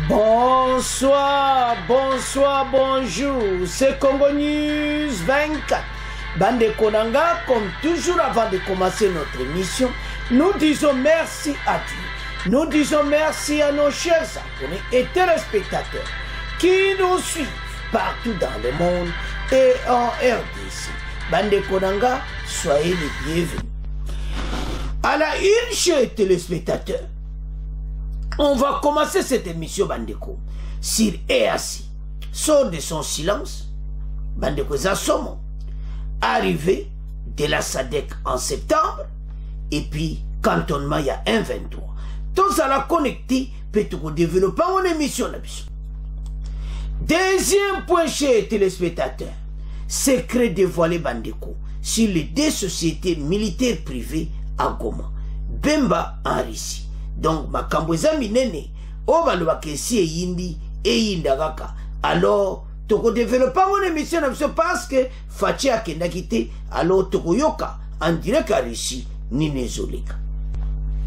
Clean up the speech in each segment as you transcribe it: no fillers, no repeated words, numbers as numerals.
Bonsoir, bonsoir, bonjour, c'est Congo News 24. Bande Konanga, comme toujours avant de commencer notre émission, nous disons merci à Dieu. Nous disons merci à nos chers abonnés et téléspectateurs qui nous suivent partout dans le monde et en RDC. Bande Konanga, soyez les bienvenus. À la une, chers téléspectateurs, on va commencer cette émission Bandeko sur EAC. Sort de son silence, Bandeko Zassomo, arrivé de la SADC en septembre, et puis cantonnement il y a un 23. Tout ça l'a connecté, peut-être développer une émission là-dessus. Deuxième point chez les téléspectateurs, secret dévoilé Bandeko sur les deux sociétés militaires privées à Goma, Bemba en Russie. Donc, makambo eza minene, o balobaka esi eyindi, eyindakaka. Alors, toko développer mon émission parce que Fachi akendaki te, alors toko yoka, en direct à Russie, ni nezoleka.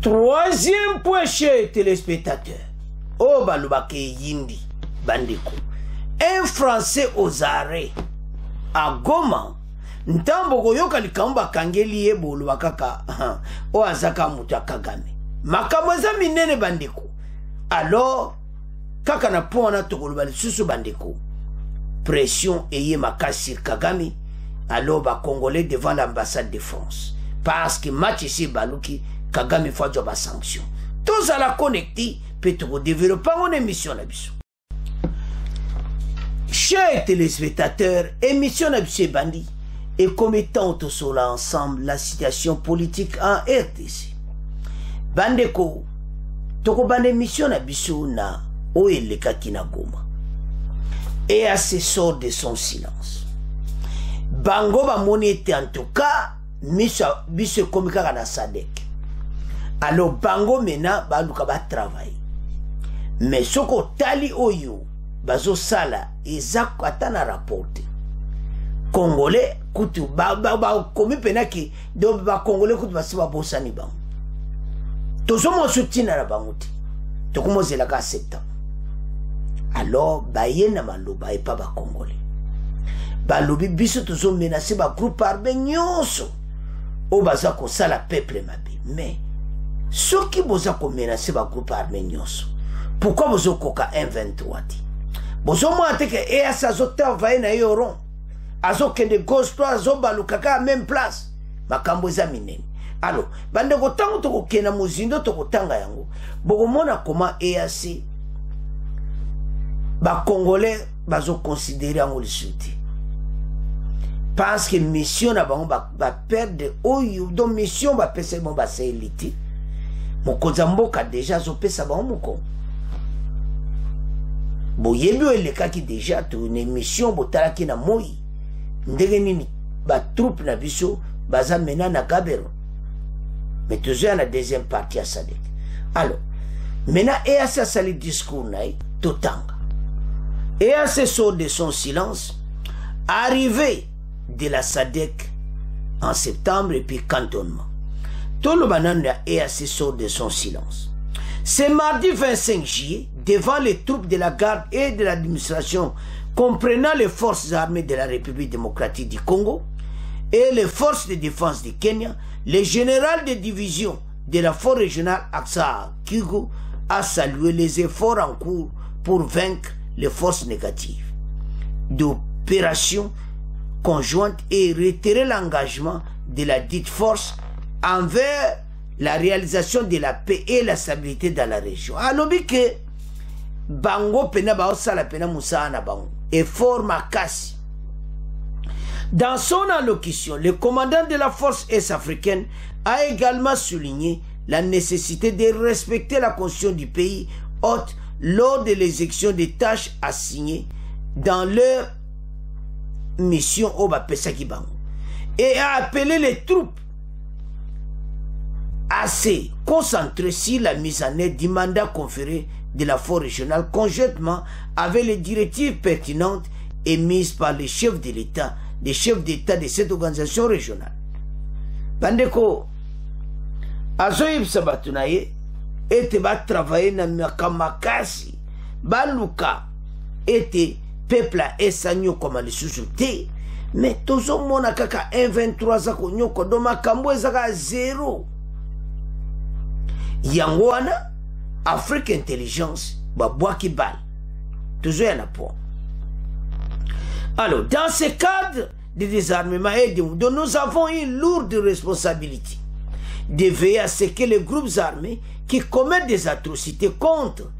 Troisième point chez téléspectateurs, o balobaka eyindi, Bandeko. Un Français aux arrêts, à Goma, ntambo koyoka likamba kangeli ebolo bakaka, o azaka muta Kagame. Makamwaza minene Bandeko. Alors, kaka na pona tokoloba lisusu Bandeko. Pression eye makasi sur Kagame. Alors, ba Congolais devant l'ambassade de France. Parce que match ici baluki, Kagame faut joba sanction. Tous à la connecter, peut-être développer mon émission là-dessus. Chers téléspectateurs, émission là-dessus Bandi. Et comme étant tout cela ensemble, la situation politique en RDC. Bandeko, toko bande mission na biso na oeleka kina Goma. Et à ce sort de son silence. Bango ba moni était en tout cas, biso komika na SADC. Alors bango mena ba luka ba travail. Mais soko tali oyo, bazo sala, ezak atana rapporte. Congolais, kutu, komi penaki, do ba Congolais kutu basiba bosani bango. Tous mon soutien à la bangoute. Tout comme c'est la cas septembre. Alors, Bayena Maloba et pas Congolais. Balobi biso tous menacé par groupe armé nyonso. O bazako ça la peuple mabi. Mais ceux qui bozako menacé par groupe armé nyonso. Pourquoi bozoko ka 123 dit? Bozo mo ate que et ça zota va na yoron. Azo kende gauche toi zo balukaka même place. Makambo za minene. Alors, bande ko tango to ko kena muzindo to ko tanga yango. Boko mona comment EAC ba Congolais bazo considérer en le soutien. Parce que mission na bango ba perdre oyo do mission ba pesa mo ba seliti. Mokonza mboka déjà zo pesa bango moko. Bo yebi ele kaki déjà to une mission botala ki na moi. Ndenge nini ba troupe na biso baza mena na Gabero. Mais toujours à la deuxième partie à SADC. Alors, maintenant, EAC a sali discours naï, totanga. EAC sort de son silence, arrivé de la SADC en septembre et puis cantonnement. Tout le banan de EAC sort de son silence. C'est mardi 25 juillet, devant les troupes de la garde et de l'administration comprenant les forces armées de la République démocratique du Congo et les forces de défense du Kenya, le général de division de la force régionale Aksa Kigo a salué les efforts en cours pour vaincre les forces négatives d'opération conjointe et réitérer l'engagement de la dite force envers la réalisation de la paix et la stabilité dans la région. Alors que Bango pena bao sala pena Moussa na bango effort makasi. Dans son allocution, le commandant de la force est-africaine a également souligné la nécessité de respecter la constitution du pays hôte lors de l'exécution des tâches assignées dans leur mission au Bapesaki Bango et a appelé les troupes à se concentrer sur la mise en œuvre du mandat conféré de la force régionale conjointement avec les directives pertinentes émises par les chefs de l'État, des chefs d'État de cette organisation régionale. Bandeko, Azoïb Sabatunaye, ete ba travailler na makamakasi baluka ete peuple esa nyokoma lisusu te, mais tozomona kaka 1-23 za konyoko do makambo ezaka 0. Yango wana Afrique Intelligence babwaki bal tozoyana point. Alors dans ce cadre de désarmement et de nous avons une lourde responsabilité de veiller à ce que les groupes armés qui commettent des atrocités contre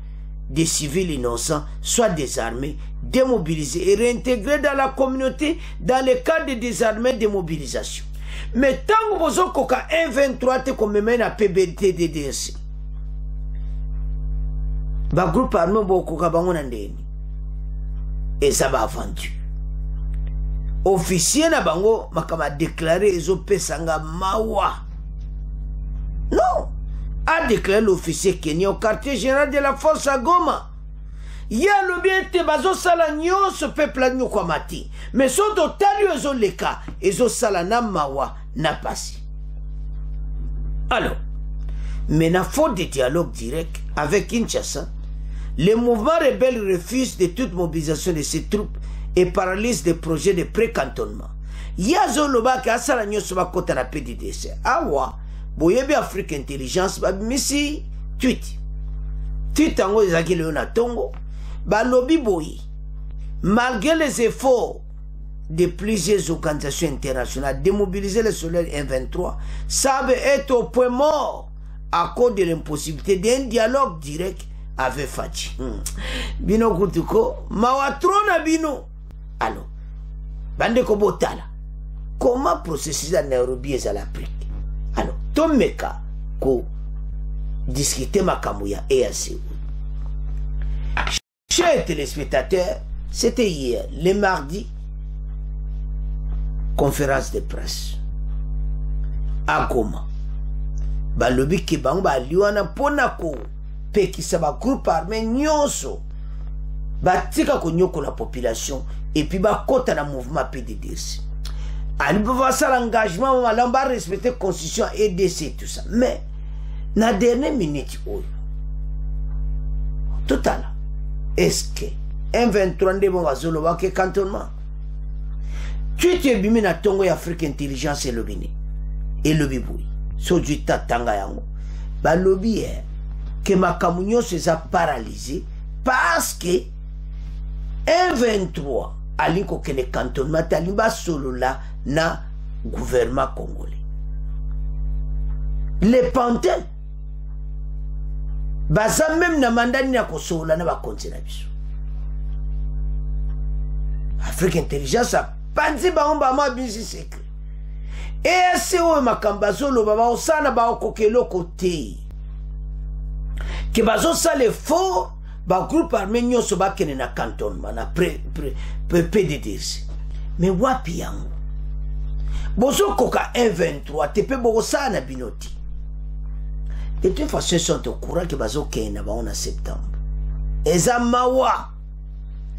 des civils innocents soient désarmés, démobilisés et réintégrés dans la communauté dans le cadre de désarmement et démobilisation. Mais tant que vous avez 1-23 comme même à PBT DDC, le groupe armé et ça va vendu. Officier na bango makama déclaré ezo pesanga mawa. Non, a déclaré l'officier Kenya au quartier général de la force à Goma. Ya le bien te bazo sala nyonso peuple nyoko mati. Mais so totali ezo leka ezo sala na mawa na pasi. Alors, maintenant faute de dialogue direct avec Kinshasa, les mouvements rebelles refusent de toute mobilisation de ces troupes et paralyse des projets de pré-cantonnement. Yazo loba ka asala nyoso bakota na PDDC. Awa, boyebi Afrique Intelligence babimisi tweet. Tweet ango ezaki leo na tongo. Balobi boyi. Malgré les efforts de plusieurs organisations internationales de mobiliser les soldats M23, savent être au point mort à cause de l'impossibilité d'un dialogue direct avec Fachi. Bino kutuko, mawatrona bino. Alors, bande kobotala, comment processus à Nairobi et à l'Afrique? Alors, Tomeka, ko discuter makamouya et assez. Chers téléspectateurs, c'était hier, le mardi, conférence de presse. À Goma. Balobi Kibamba liwana ponako, pekisa ba groupe armé nyonso. Batika konyoko la population et puis bakota na mouvement PDDC. Ali peut faire l'engagement malamba respecter constitution et DC tout ça. Mais na dernière minute total est-ce que M23 de bon bazolo wa ke cantonnement. Tu te bimi na tongo ya Afrique Intelligence et lobby et lobby boui. So du tatanga yango. Ba lobby que makamunyo se a paralysé parce que M23 aliko que le cantonnement taliba solo là na gouvernement congolais. Les panthères baza même na mandani na kosola na ba kontina biso. Afrique Intelligence a panzi ba omba ma bisi secret. Et c'est où makamba solo baba osana ba okokelo côté. Que bazo ça les faux ba groupe armé nyonso ba kene na cantonnement na PDDC. Mais wapi yango bozo koka 1-23 tepe boko sana binoti. De toute façon, ils sont au courant que bazo kene ba on a septembre. Eza mawa.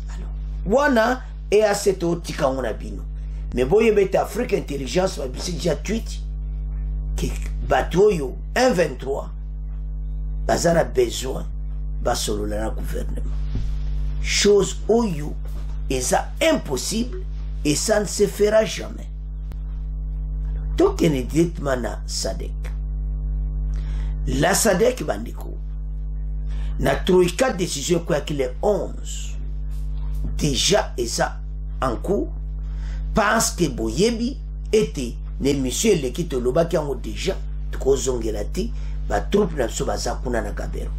Alors, wana et à cette otika on a bino. Mais boye beta Afrique Intelligence va bisi déjà tweet que batoyo 1-23 bazana besoin basolo la gouvernement. Chose oyo eza impossible et ça ne se fera jamais. Donc il est directement na SADC. La SADC bandiko na troika décision quoi qu'il est 11 déjà et ça en cours parce que boyebi était les monsieur les qui te loba qui ont déjà kozongelati ba troupe na so bazakuna na Gabero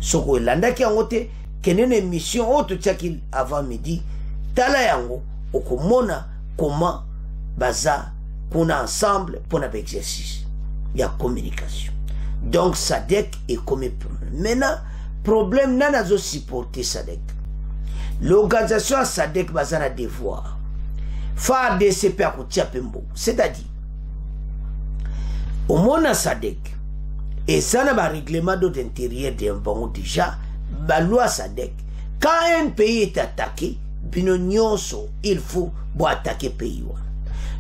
soko landa ki angote kenene mission autre tchaki avant midi tala yango okomona comment baza kuna ensemble pour un exercice il y a communication. Donc SADC est comme problème. Maintenant problème nana zo supporter SADC. L'organisation SADC bazana devoir faire des CP à Koutiapembo, c'est-à-dire au mona SADC et ça n'a pas règlement d'intérieur d'un bon déjà la loi SADC quand un pays est attaqué binonyonso il faut attaquer pays.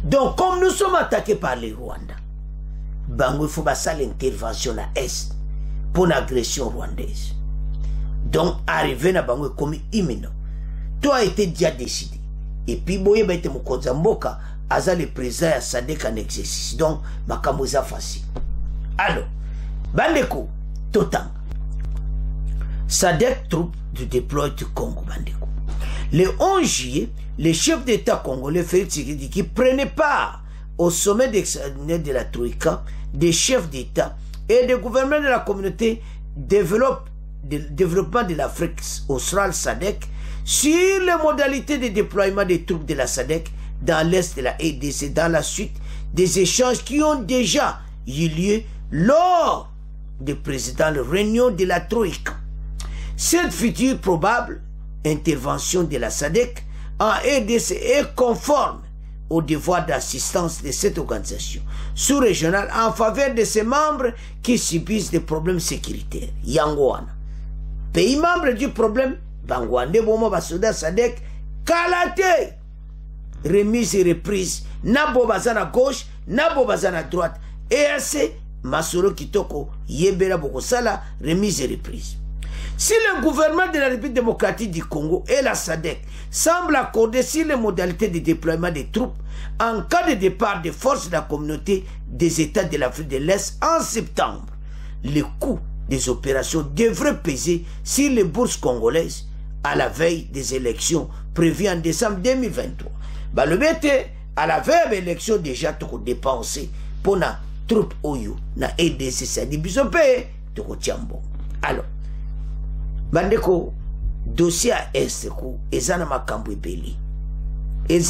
Donc comme nous sommes attaqués par les Rwandais, il faut passer l'intervention à Est pour l'agression rwandaise. Donc, arrivé na bango comme imminent. Tout a été déjà décidé. Et puis, boye ba ete mokonza mboka, aza le président ya SADC en exercice. Donc, makambo eza facile. Alors, bandeko, totanga. SADC troupe de déploie du Congo, bandeko. Le 11 juillet, le chef d'État congolais Félix Tshisekedi prenait part au sommet extraordinaire de la Troïka, des chefs d'État et des gouvernements de la communauté développement de l'Afrique australe SADC sur les modalités de déploiement des troupes de la SADC dans l'est de la RDC dans la suite des échanges qui ont déjà eu lieu lors des précédentes réunions de la Troïka. Cette future probable intervention de la SADC en RDC est conforme au devoir d'assistance de cette organisation sous-régionale en faveur de ses membres qui subissent des problèmes sécuritaires. Yangoana. Pays membre du problème, Bangwande Bomo Basoda SADC, Kalate. Remise et reprise. Nabo Bazana gauche, Nabo Bazana droite. EAC, Masoro Kitoko, Yebera Bokosala, remise et reprise. Si le gouvernement de la République démocratique du Congo et la SADC semblent accorder sur les modalités de déploiement des troupes en cas de départ des forces de la communauté des États de l'Afrique de l'Est en septembre, le coût des opérations devrait peser sur les bourses congolaises à la veille des élections prévues en décembre 2023. Bah, le BT, à la veille des élections déjà, tu as dépensé pour la troupe Oyo, na RDC, c'est-à-dire Bisopé, tu as tiambo. Alors, bandeko dossier à est ko ezana makambo ebeli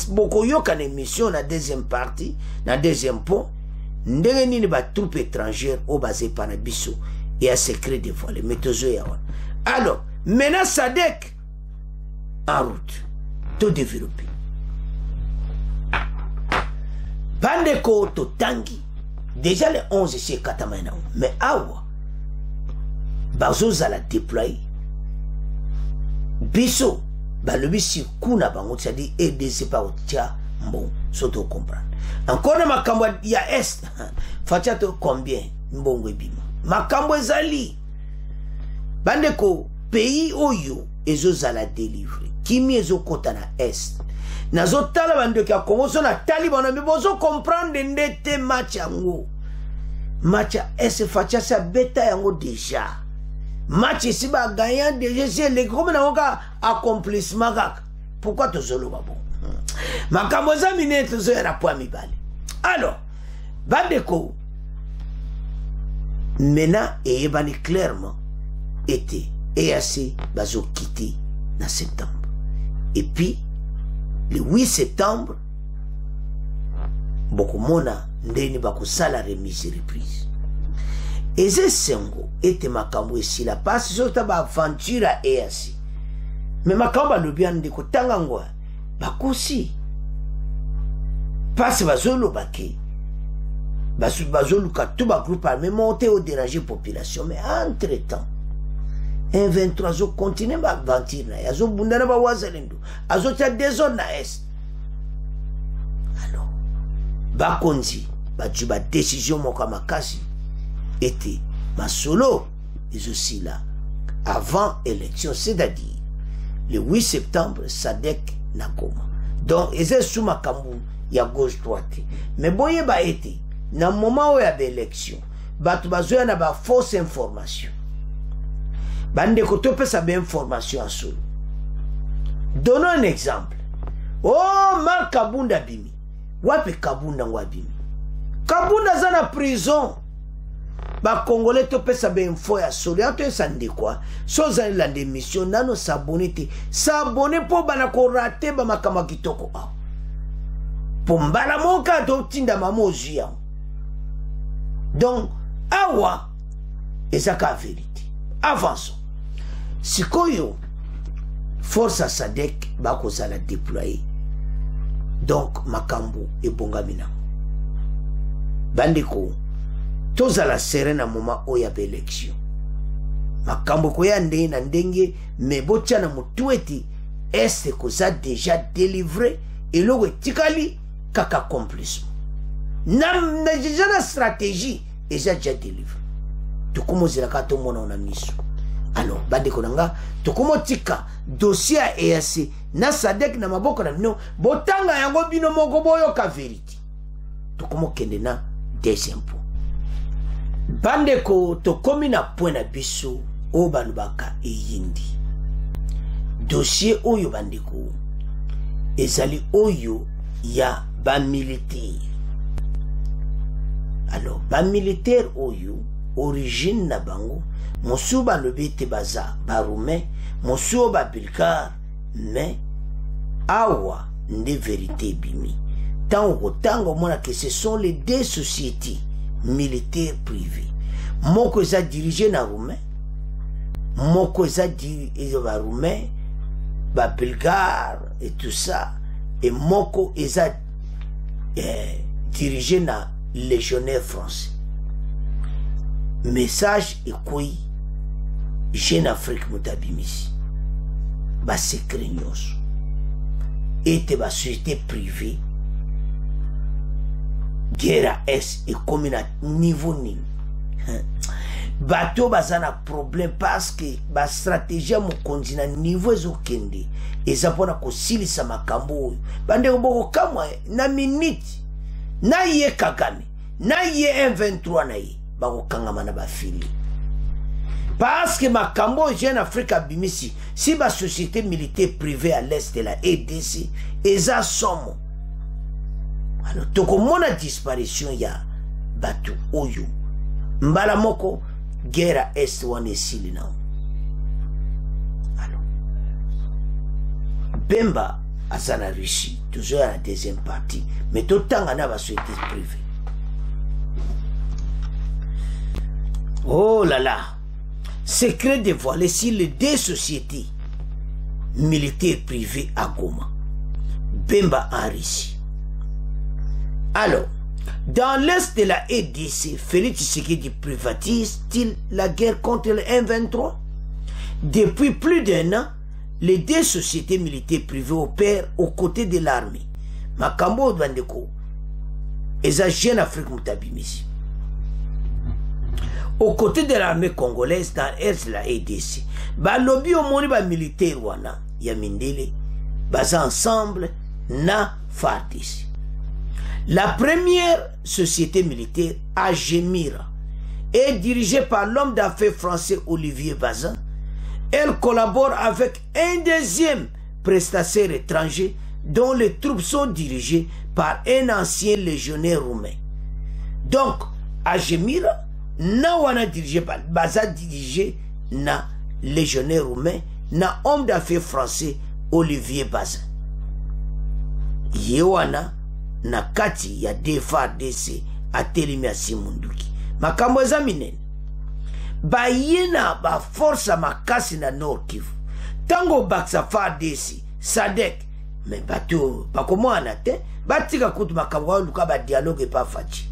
boko yoka na émission na deuxième partie na deuxième point ndenge nini ba troupe étrangère au basé par biso et à secret dévoilé métozo ya wana. Alors maintenant SADC en route tout développé bandeko to tangi déjà le 11 c'est katamana mais awa bazo za la déployer biso balobi si kuna bango c'est-à-dire RDC pa otia mbon soto comprendre encore na makambo ya est fatia to combien mbongo ebima makambo ezali bandeko pays oyo ezozala délivrer kimi ezokota na est nazotala bandeko ya Congo so na tali bana me bozo comprendre ndete match yango match ya est fatia sa beta yango déjà match ici ba gagnant déjà c'est les gros na accomplissement kaka pourquoi to solo ba bon makambo za minute zo ya po mibale. Alors bandeko maintenant et bani clairement était EAC bazo quitter en septembre et puis le 8 septembre beaucoup mona ndeni bako sala remise reprise. Et c'est sengo était makambo ici la passe sur ta aventure à EAC. Mais makambo le bien de kotanga ngwa bakosi passe bazolo baki bazolo ka tout ba groupe armé monter au déranger population mais entre temps un 23 zo continue ba aventure na yazo bundana ba wazalendo azo tia désordre na est. Alors bakonzi ba juba décision moko makasi était masolo et aussi là avant élection, c'est-à-dire le 8 septembre SADC nakoma donc eze sous makambu ya gauche droite mais boye ba été na moment où il y a élection batu bazoya na ba fausse information bande ko to pesa ba information à solo. Donnons un exemple. Oh Marc Kabunda bimi wapi Kabunda ngwabimi Kabunda za na prison ba Congolais to pesa be info ya solo ya to esande kwa so za la démission nano s'abonner te s'abonner po bana ko rater ba makama kitoko a pombala monka to tinda mamozi ya donc awa ezaka vérité. Avançons. Sikoyo force à SADC ba ko sala déployer donc makambo e bongamina bandeko toza la serena moment où il y a élection makambo ko ya ndenge na ndenge mais botia na mutueti est que ça déjà délivré et logo tikali kaka accomplissement na déjà la stratégie déjà délivré tout comme zela ka to mona na miso Alors, bandeko nanga, tokomo tika dossier à EAC na SADC na maboko na bino botanga yango bino moko boyoka vérité. Tokomo kende na deuxième point. Bandeko tokomi na point na biso o banubaka eyindi. Dossier oyo bandeko ezali oyo ya ba militaire. Alors, ba militaire oyo origine na bango mosu balobi te baza baroumain mosu ba bulgare mais awa nde vérité bimi tango mona que ce sont les deux sociétés militaires privées moko eza dirigé na roumain moko eza ba roumain ba bulgare et tout ça et moko eza dirigé na légionnaire français. Message et quoi Jeune Afrique mutabimisi ba secret nyos et ba société privée guerre est et comme na niveau ni bateau bazana problème parce que ba stratégie mo konzina niveau ezokende ezapona ko silisa makambo bande boko kamwa na minute na ye Kagame na ye M23 na ye bako kangama ba fili parce que makambo Jeune Afrique abimisi si ba société militaire privée à l'est de la EDC eza somo alors tokomona disparition ya batu oyo mbala moko guerre est wane sili na alors Bemba asana Russie toujours à la deuxième partie mais tout temps na ba société privée. Oh là là, secret dévoilé sur les deux sociétés militaires privées à Goma, Bemba en Russie. Alors, dans l'est de la EDC, Félix Tshisekedi privatise-t-il la guerre contre le M23? Depuis plus d'un an, les deux sociétés militaires privées opèrent aux côtés de l'armée. Makambo Bandeko, Eza Jeune Afrique Mutabimisi. Aux côtés de l'armée congolaise dans l'est de la EDC, balobi omoni ba militaire wana ya mindele baza ensemble na FARDC. La première société militaire, Agemira, est dirigée par l'homme d'affaires français Olivier Bazin. Elle collabore avec un deuxième prestataire étranger dont les troupes sont dirigées par un ancien légionnaire roumain. Donc, Agemira na wana dirigé par Baza dirigé na légionnaire roumain na homme d'affaires français Olivier Bazin. Yewana na kati ya FARDC atelemi asimunduki makambo eza minene bayena ba force makasi na Nord Kivu tango baksa FARDC SADC mais bato bakomwana te batika kutu makambo luka ba dialogue pas faci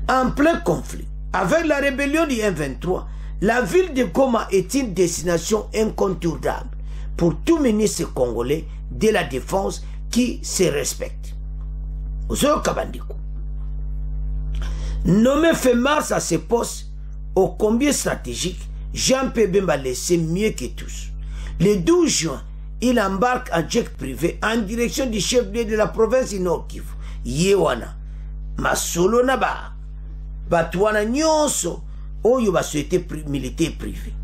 en plein conflit avec la rébellion du M23. La ville de Goma est une destination incontournable pour tout ministre congolais de la défense qui se respecte. Nommé fin mars à ce poste, ô combien stratégique, Jean-Pierre Bemba laissé mieux que tous. Le 12 juin, il embarque en jet privé en direction du chef-lieu de la province du Nord Kivu, Yewana. Masolo naba, Batouana nyonso, oyo ba société militaire privée.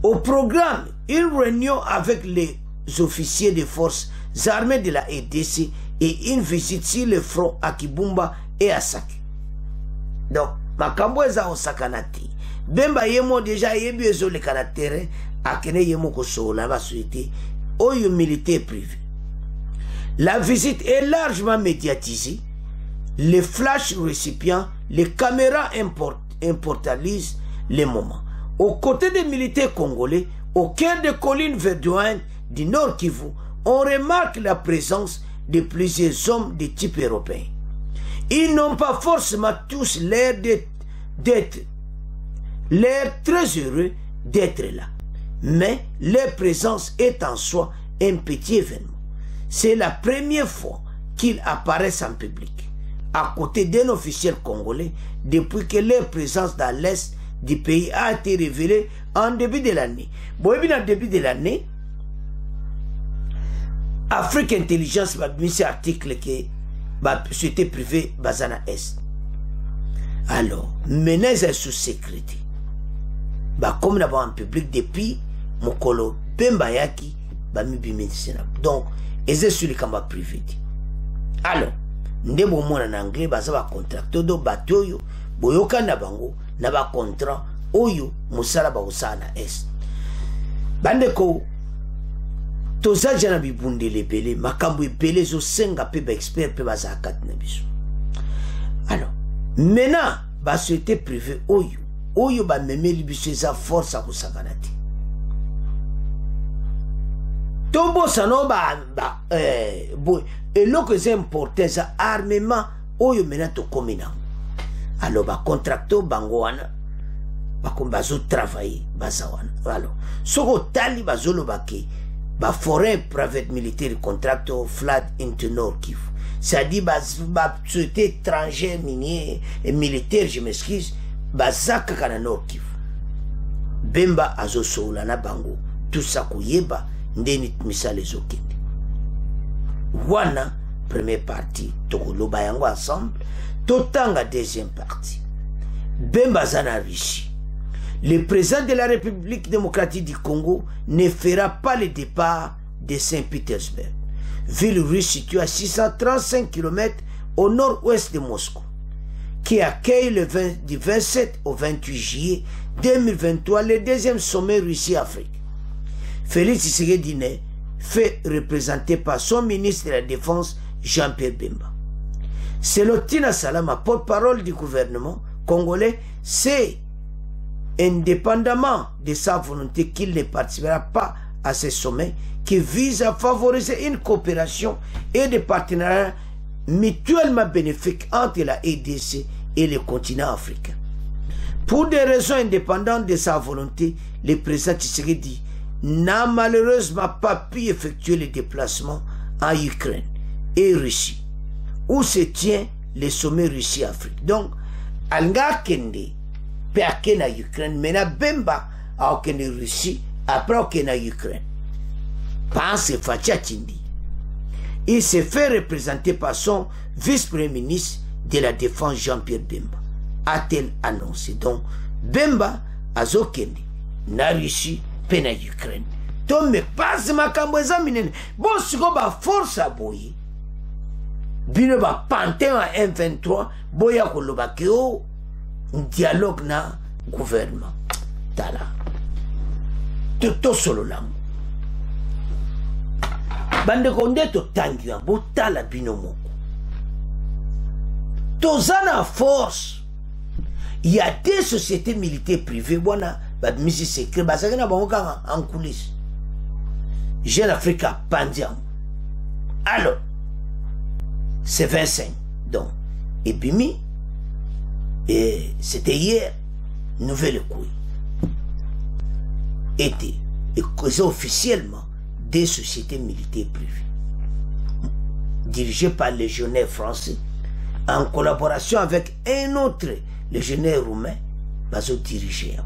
Au programme, une réunion avec les officiers des forces armées de la EDC et une visite sur le front à Kibumba et à Sake. Donc, makambo eza osakanati. Bemba yemo déjà yebi ezo le kanatere akene yemo kosola ba société oyo militaire privé. La visite est largement médiatisée. Les flash récipients, les caméras immortalisent les moments. Aux côtés des militaires congolais, au cœur des collines verdoyantes du Nord Kivu, on remarque la présence de plusieurs hommes de type européen. Ils n'ont pas forcément tous l'air très heureux d'être là. Mais leur présence est en soi un petit événement. C'est la première fois qu'ils apparaissent en public, à côté d'un officiel congolais, depuis que leur présence dans l'Est du pays a été révélé en début de l'année. Bon, et bien, en début de l'année, Afrique Intelligence m'a mis cet article que la société privée Bazana Est. Alors, maintenant, c'est sous sécurité. Bah, comme nous avons en public depuis Mokolo, Bemba Yaki, bah, mi bimedicina. Donc, et c'est sur les cambas privés. Alors, nous avons en anglais, bah, ça va contracter do batoyo, boyoka na bango, na ba contrat, oyo, musala ba usana Est. Bandeko, toza jana bibunde lebele, makambo ebele zo senga pe ba expert pe ba zakat na biso. Alors, maintenant, ba société privée oyo, oyo ba memeli biso eza force a kusakanati. Tombo sano et lo que c'est important ça armement oyo maintenant to komina. Alors ba contracto bangoana ba kombazo travailler bazawana. Alors, soko tali bazolo bake ba foreign private military contractor flat into Nord Kivu. C'est-à-dire ba société étrangère minier et militaire, je m'excuse, bazaka kana Nord Kivu. Bemba azo soula na bango. Tout ça kuyeba ndeni misale zokende. Wana première partie tokoloba yango ensemble, totanga deuxième partie. Bemba zana richi. Le président de la République démocratique du Congo ne fera pas le départ de Saint-Pétersbourg, ville russe située à 635 km au nord-ouest de Moscou, qui accueille du 27 au 28 juillet 2023 le deuxième sommet Russie-Afrique. Félix Tshisekedi fait représenter par son ministre de la Défense, Jean-Pierre Bemba. Selon Tina Salama, porte-parole du gouvernement congolais, c'est indépendamment de sa volonté qu'il ne participera pas à ce sommet qui vise à favoriser une coopération et des partenariats mutuellement bénéfiques entre la RDC et le continent africain. Pour des raisons indépendantes de sa volonté, le président Tshisekedi n'a malheureusement pas pu effectuer les déplacements en Ukraine et Russie, où se tient le sommet Russie-Afrique. Donc, Alga Kende, Péake na Ukraine, mena Bemba a Kende Russie, après Kende na Ukraine. Pense Fatia Tindi. Il s'est fait représenter par son vice-premier ministre de la Défense, Jean-Pierre Bemba, a-t-elle annoncé. Donc, Bemba a Kende na Russie, pena Ukraine. Donc, mais pas ma kamboza minene. Bon, si on va force à boyer, bino ba pantin à M23, boya koloba keo, dialogue na gouvernement. Tala. Toto solo lango. Bande konde to tangiwa, bo tala bino moko. Tozana force. Il y a des sociétés militaires privées, voilà, mise secret, ça n'a pas en coulisses. Jeune Afrique a Pandian. Alors, c'est 25. Donc, et Bimi, et c'était hier, nouvelle couille. Était, et causait officiellement des sociétés militaires privées, dirigées par les légionnaires français, en collaboration avec un autre légionnaire roumain, baso dirigé.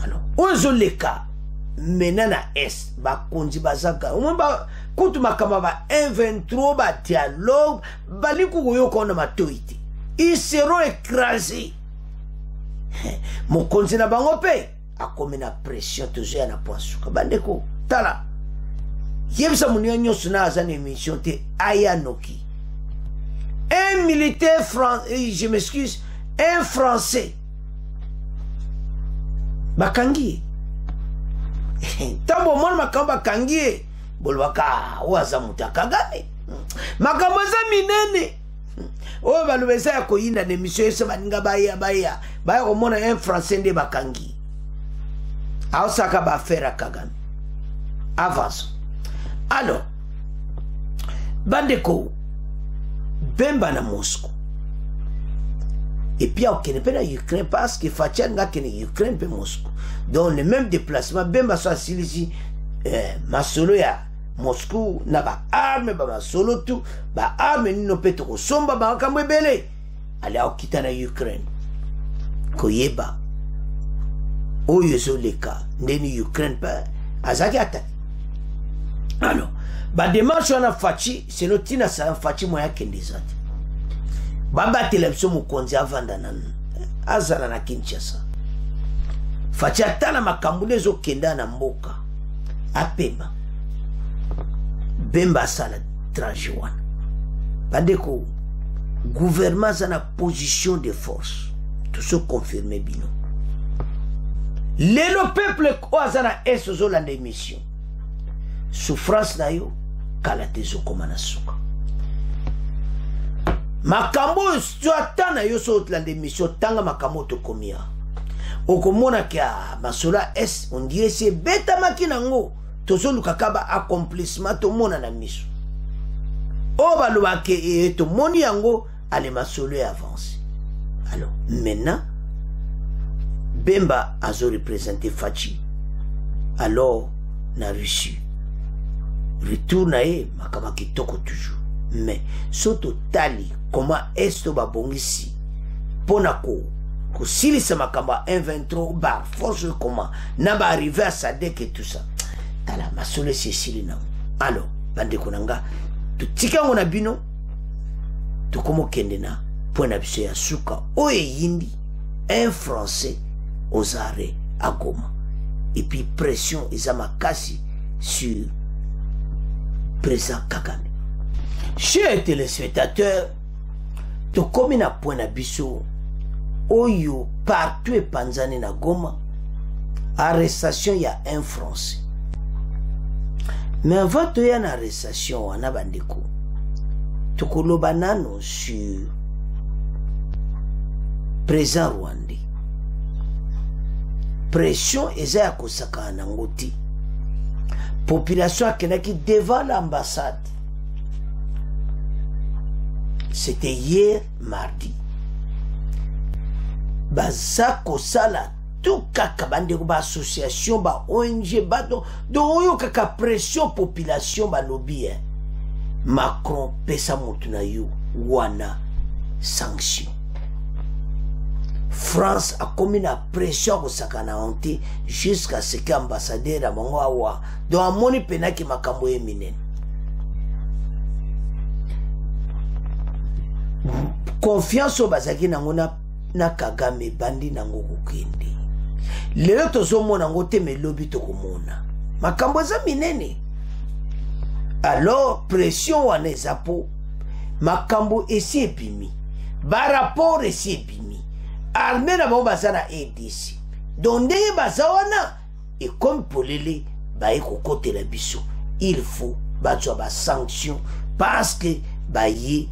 Alors, ozo leka menana est ba konzi bazaka umba kutu makama ba M23 ba dialogue baliku goyo kona matoiti ils seront écrasés. Mon konzi na bango pe a comme na pression toujours na poisuka bandeko tala yebisa munyo nyoso na azana émission te ayanoki un militaire français, je m'excuse, un français bakangi tambo mwana makamba kangi bolwaka waza mutakagame makambo za minene o balubesa ya koyinda ne mission ese baninga baya komona un français nde bakangi aosaka ba faire Kagame. Avance. Alors bandeko Bemba na Moscou. Et puis, on ne peut pas Ukraine parce que Fatia n'a qu'une Ukraine et Moscou. Donc, le même déplacement, Bemba soit ici, ma solo ya Moscou, n'a pas arme, ma solo tout, ba arme, ni no peut somba, ba kamwe bele. Allez, on quitte la Ukraine. koyeba oyo ezoleka ndeni Ukraine pa azaki attaque. Alors badémarche wana faci seno tina sa faci moya kendeza te babatela biso mokonzi avanda na azala na Kinshasa faci atala makambo nde ezokenda na mboka apema Bemba asala trajet wana bandeko gouvernement aza na position de force toso confirme bino lelo peuple oyo aza na est ozolanda émission souffrance na yo kala te ezokoma na suka makambo oyo so ata na yo so olanda émission tanga makambo oyo tokomi awa okomona ke masolo ya est ondire si ebetamaki nango tozolukaka ba accomplissement tomona na miso oyo balobake tomoni yango ale masolo ya avance. Alors maintenant Bemba azo représenter Faci alors na Russie retour na ye makama kitoko toujours mais soto tali comment est babongisi pona ko silisa makamba 123 bar force comment na ba arriver à Sadek et tout ça tala masolo Cécile na. Alors bande konanga tutika ngona bino tukomo kende na point na biso ya suka oye yindi un français aux arrêts à Goma et puis pression eza makasi sur président Kagame. Chers téléspectateurs, to komi na point na biso oyo partout et panzani na Goma arrestation ya un français. Mais avant to ya na arrestation wana bandeko tokoloba nano sur président rwandais. Pression eza ya kosaka na ngoti population akenaki devant l'ambassade. C'était hier mardi. Baza kosala tout kaka bandeko ba association ba ONG ba do oyo kaka pression population ba lobby Macron pesa mutu na yo wana sanction. France a commis la pression au Sakanahonte jusqu'à ce qu'ambassadeur à Mongoawa dont a moni pena ki makambo eminen. Confiance au bazaki nangona na Kagame bandi nango kukende. Leo tozomo nango te me lobby tokomona. Makambo za minene. Alors pression wana ezapo makambo esi epimi. Ba rapport esi epimi. Armée na bango baza na ADC donc ndenge baza wana et comme polele baye kokotela biso il faut bazwa ba sanction parce que baye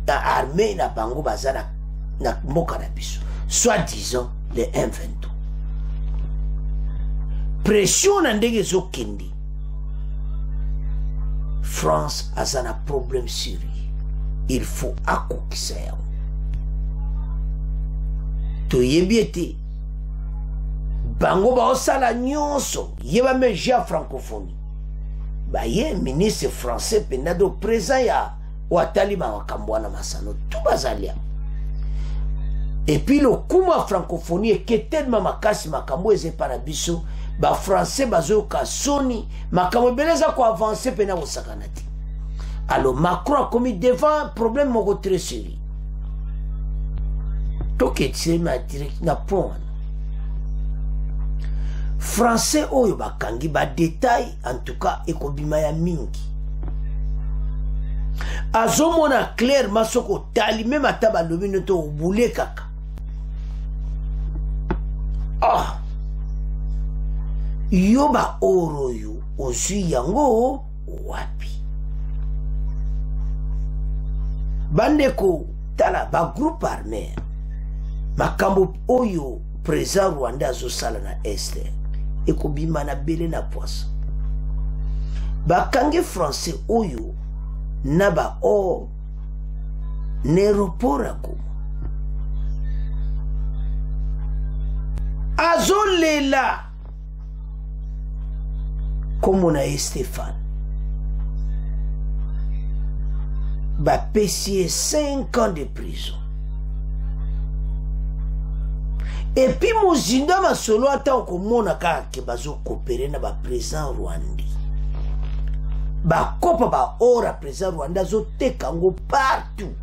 na armée na bango baza na mboka na biso soit disant les M23 pression na ndenge ezokende France aza na problème sérieux il faut akokisa yango toyebi ete bango baosala nyonso yeba me ja francophonie baye ministre français penda do présent ya watali makambo wana masano tout bazalia et puis le kuma francophonie est tellement makasi makambo ezepa na biso ba français bazoyoka soni makambo beleza ko avancer pena kosakana te. Alors Macron a commis devant problème moko très sérieux toketsema direct na point français oyo bakangi ba détail en tout cas ekobima ya mingi azomona clairement soko tali même ata balobi noto obule kaka yo ba oro yo ozwi yango wapi bandeko tala ba groupe armé makambo oyo président Rwanda azosala na este ekobima na bele na poisa bakange français oyo na ba o n'aéroport à Goma azolela comme na Stéphane ba pesier 5 ans de prison et puis mozinda masolo ata okomona kaka bazo coopérer na ba président rwandais ba kopa ba ora président rwandais zo tekango partout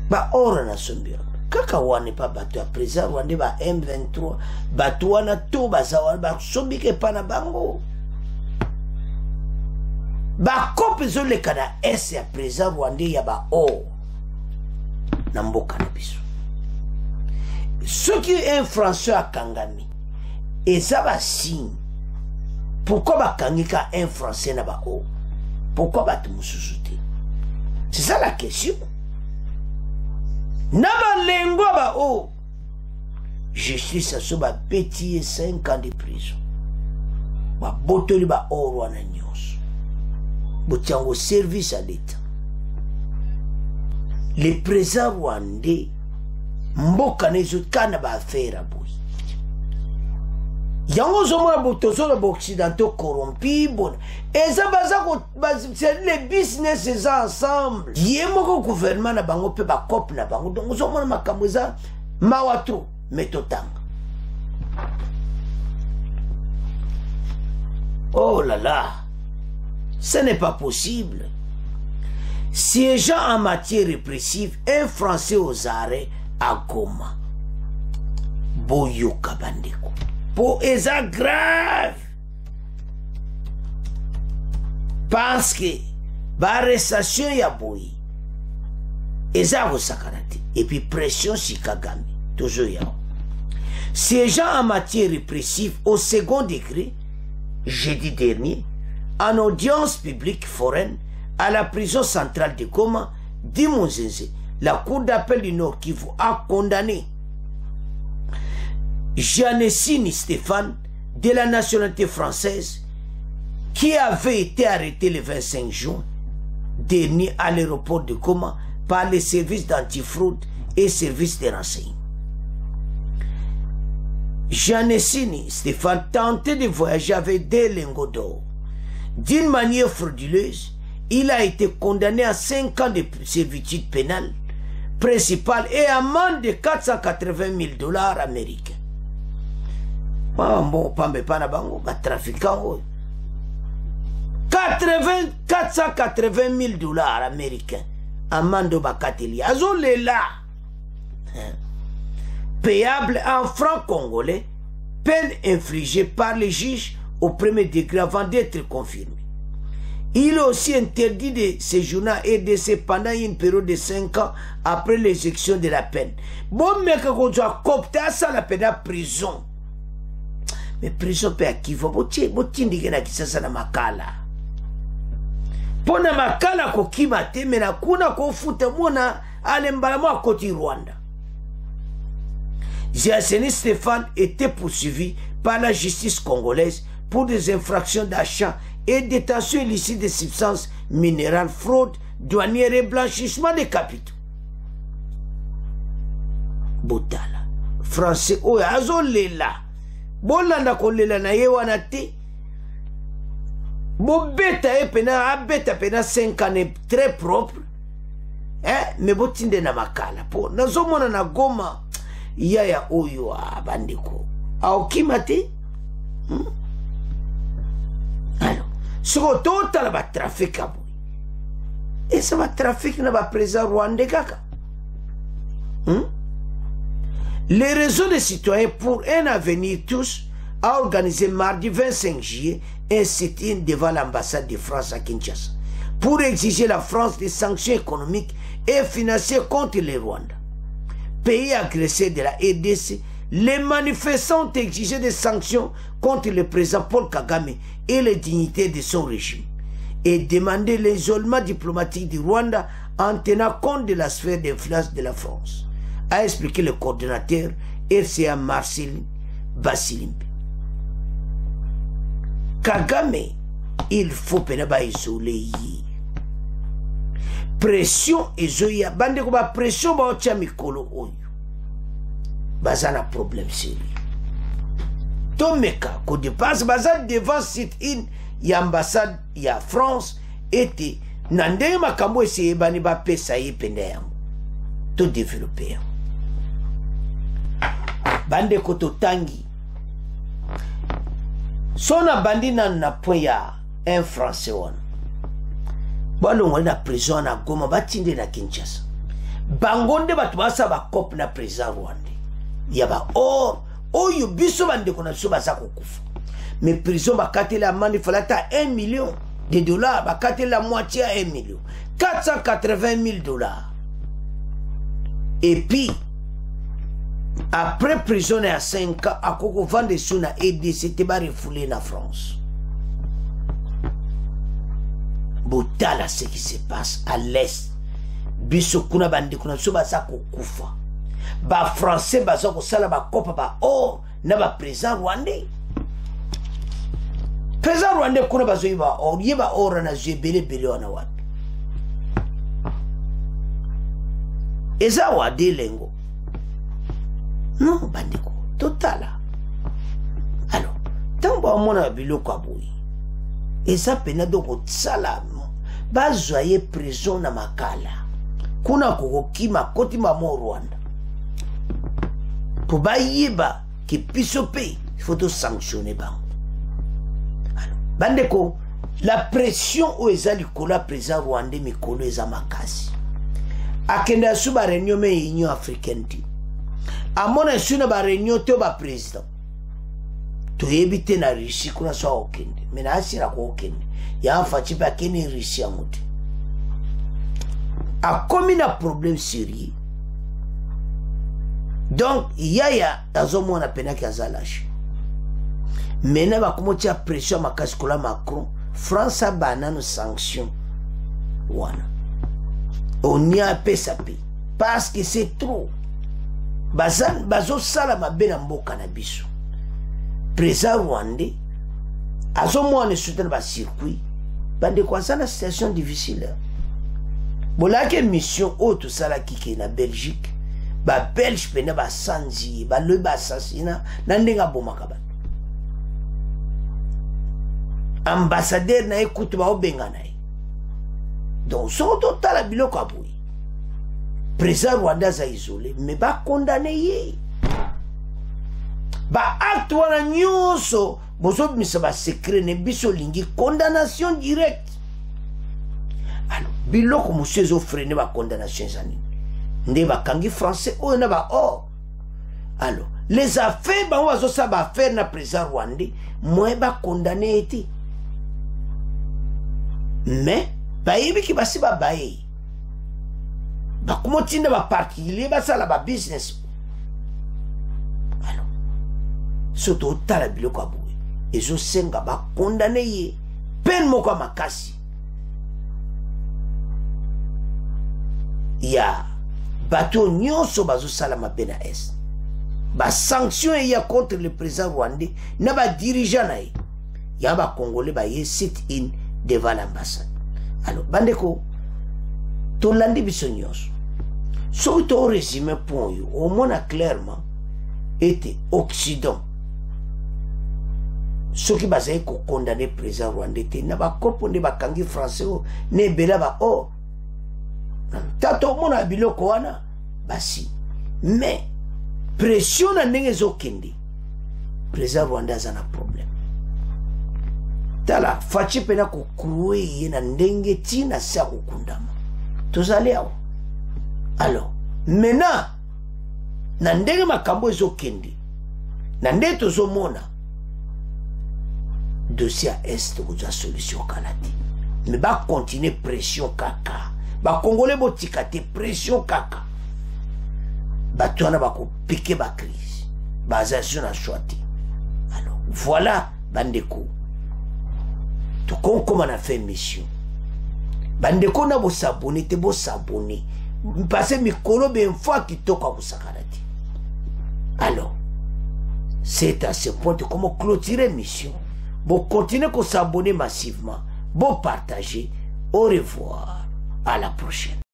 ba ora na sombio kaka wane pa bato ya président rwandais ba M23 bato wana to bazawa ba sombike pa na bango ba kopa zo leka na S ya président rwandais ya ba or na mboka na biso soki un français akangami eza basigne pourquoi bakangika un français na ba o pourquoi bato mosusu te c'est ça la question na balengo ba o justice aso bapeti ye 5 ans de prison babotoli ba oro wana nyonso botiango service à l'état les présidents rwandais mboka nezo kana ba affaire boy yango zomona botozolo ba occidentaux corrompus bon eza baza c'est les business eza ensemble yemoko gouvernement na bango pe ba cop na bango donc zomona makambo eza mawatro metotanga oh là là ce n'est pas possible. Siégeant en matière répressive, un Français aux arrêts à Goma. Boyoka bandeko. Pour eza grave. Parce que l'arrestation ya boyi. Eza sakanate. Et puis pression si Kagame. Toujours ya. Siégeant en matière répressive au second degré, jeudi dernier, en audience publique foraine, à la prison centrale de Goma, Dimonzenze, la cour d'appel du Nord Kivu a condamné Janessini Stéphane, de la nationalité française, qui avait été arrêté le 25 juin dernier à l'aéroport de Goma par les services d'antifraude et services de renseignement. Janessini Stéphane tentait de voyager avec des lingots d'or. D'une manière frauduleuse, il a été condamné à 5 ans de servitude pénale principale et amende de 480 000 $ américains. Bon, pambe pana bango, ba trafiquant. 480 000 $ américains. Amende bakateli. Azole là. Payable en francs congolais, peine infligée par les juges au premier degré avant d'être confirmé. Il est aussi interdit de séjourner et de se pendant une période de 5 ans après l'exécution de la peine. Bon, mais quand on doit copter ça, la peine à prison. Mais prison peut acquiver. Boti ndigena kisasa na makala. Pona makala ko kimate, mais na kuna ko futa mona alembala mo akoti Rwanda. Janessini Stéphane était poursuivi par la justice congolaise pour des infractions d'achat et détention illicite de substances minérales, fraude, douanière et blanchissement des capitaux. Botala. Français, oh, azolela. Bolanda kolela na yewana te. Bobeta e pena, abeta pena 5 ans très propre. Mais botinde na makala. Po, nazomona na Goma, yaya oyo abandiko. Aokimate? Alors, sur total ba trafic à bout. Et ça va trafic na ba président rwandais kaka. Les réseaux des citoyens pour un avenir tous a organisé mardi 25 juillet un sit-in devant l'ambassade de France à Kinshasa pour exiger la France des sanctions économiques et financières contre le Rwanda. Pays agressé de la RDC, les manifestants ont exigé des sanctions contre le président Paul Kagame et les dignités de son régime et demandé l'isolement diplomatique du Rwanda en tenant compte de la sphère d'influence de la France, a expliqué le coordinateur RCA Marcel Basilimbe. Kagame, il faut pas isoler. Pression ezoya bande ko ba pression ba otia mikolo oyo bazana problème sérieux. Tomeka ko dépasse bazana devant sit-in ya ambassade ya France était nande makambo essayer bani ba pesa ye pende yango to développer. bande koto tangi sona bandi na point ya un français wana balongoli na prison na Goma batinde na Kinshasa bangonde batu basa bakop na président Rwanda ya ba or oyo biso bandeko na biso baza kokufa mais prison bakatela amende falata 1 million de dollars bakatela moitié à 1 million 480 000 dollars et puis après prison à 5 ans à Koko vendre sous na aide c'était ba refoulé na France. Botala ce qui se passe à l'est biso kuna bandi kuna so baza kokufa ba français baza ko sala ba kopa ba or na ba président rwandais kuna bazo yiba or yiba or na jebele bele wana wapi eza wa delengo non bandiko totala alors tambo mona biloko aboyi eza pena doko tsala bazoye prison na makala kuna kokokima koti mamo Rwanda po bayiba ki piso pe il faut to sanctionner bango alors bandeko la pression o eza likola président rwandais mikolo eza makasi akenda su ba réunion me union africaine ti amona su na ba réunion to ba président to yebite na Russie kuna so okende mena asira ko okende ya fachi pa kene Russie amuti a commis un problème sérieux donc yaya azomona pena ki azalashi mena ba komoti a pression makasi kola Macron France a banane sanction wana on y a pesapi parce que c'est trop bazo sala mabena mboka na biso président rwandais azomona soutenir ba circuit bande kwa sana situation difficile bolake mission auto sala kike na Belgique ba Belge pena ba sanzi ba le ba assassina na ndenga bomaka ba ambassadeur na écoute ba obenga na donc son total biloko aboui président rwandais za isolé mais ba condamné ye ba acte wana nyonso bozo misa ba secret ne biso lingi condamnation directe alors biloko monsieur zo freiner ba condamnation zani nde ba kangi français o na ba or alors les affaires ba wazo sa ba faire na président rwandais moi ba condamné été mais ba yebi ki basi ba baye ba kumotinda ba particulier ba sala ba business alors surtout tala biloko abou ezo senga ba condamné ye peine moko makasi ya bato nyonso bazo sala mabena est ba sanction ya contre le président rwandais na ba dirigeant na ya ba congolais ba ye sit in devant l'ambassade alors bandeko to landi biso nyonso so to résumé point yo au moins clairement était occident ceux qui basaient ko condamner président rwandais te na ba corpo ne ba kangi français ne bela ba oh tato mona biloko wana basi mais pression na ndenge zokende président rwandais azana problème tala fachi pena ko kruwe na ndenge tina sa kokundama tozali awo alors maintenant na ndenge makambo ezokende na ndenge tozomona dossier à est kuzwa solution kanati mais ba continuer pression kaka ba congolais botika te pression kaka bato wana bako piquer ba crise basation na choiti alors voilà bandeko to comme on a fait mission bandeko na bo s'abonner te bo s'abonner passer mikolo ben fois qui toka busakarati alors c'est à ce point comment clôturer mission. Bon, continuez à s'abonner massivement. Bon, partagez. Au revoir. À la prochaine.